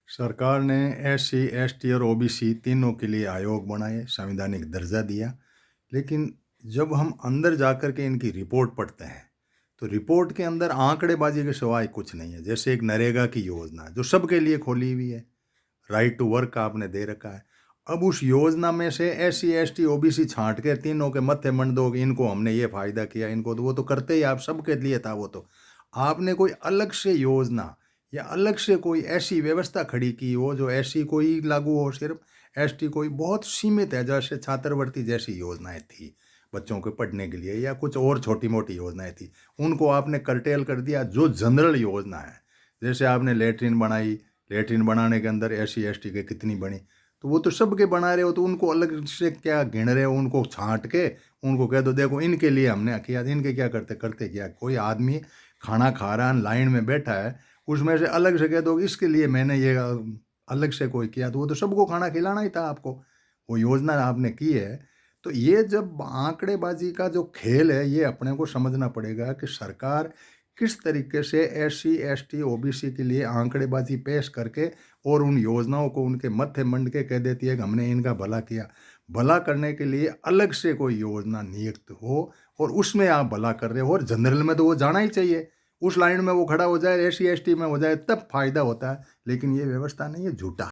सरकार ने SC, ST और ओबीसी तीनों के लिए आयोग बनाए, संवैधानिक दर्जा दिया। लेकिन जब हम अंदर जाकर के इनकी रिपोर्ट पढ़ते हैं तो रिपोर्ट के अंदर आंकड़ेबाजी के सिवाय कुछ नहीं है। जैसे एक नरेगा की योजना जो सबके लिए खोली हुई है, राइट टू वर्क का आपने दे रखा है। अब उस योजना में से एससी, एसटी, ओबीसी छांट के तीनों के मत्थे मंड दो कि इनको हमने ये फायदा किया, इनको तो वो तो करते ही आप सबके लिए था। वो तो आपने कोई अलग से योजना या अलग से कोई ऐसी व्यवस्था खड़ी की हो जो ऐसी कोई लागू हो, सिर्फ एसटी कोई बहुत सीमित है, जैसे छात्रवृत्ति जैसी योजनाएं थी बच्चों के पढ़ने के लिए, या कुछ और छोटी मोटी योजनाएं थी, उनको आपने कर्टेल कर दिया। जो जनरल योजना है, जैसे आपने लेटरिन बनाई, लेटरिन बनाने के अंदर एससी एसटी के कितनी बनी, तो वो तो सबके बना रहे हो, तो उनको अलग से क्या गिन रहे हो? उनको छांट के उनको कह दो देखो इनके लिए हमने किया। इनके क्या करते करते क्या? कोई आदमी खाना खा रहा है, लाइन में बैठा है, उसमें से अलग से कह दो इसके लिए मैंने ये अलग से कोई किया, तो वो तो सबको खाना खिलाना ही था आपको। वो योजना आपने की है। तो ये जब आंकड़ेबाजी का जो खेल है, ये अपने को समझना पड़ेगा कि सरकार किस तरीके से एससी, एसटी, ओबीसी के लिए आंकड़ेबाजी पेश करके और उन योजनाओं को उनके मत्थे मंड के कह देती है कि हमने इनका भला किया। भला करने के लिए अलग से कोई योजना नियुक्त हो और उसमें आप भला कर रहे हो, और जनरल में तो वो जाना ही चाहिए, उस लाइन में वो खड़ा हो जाए, एससी एसटी में हो जाए, तब फायदा होता है। लेकिन ये व्यवस्था नहीं है, झूठा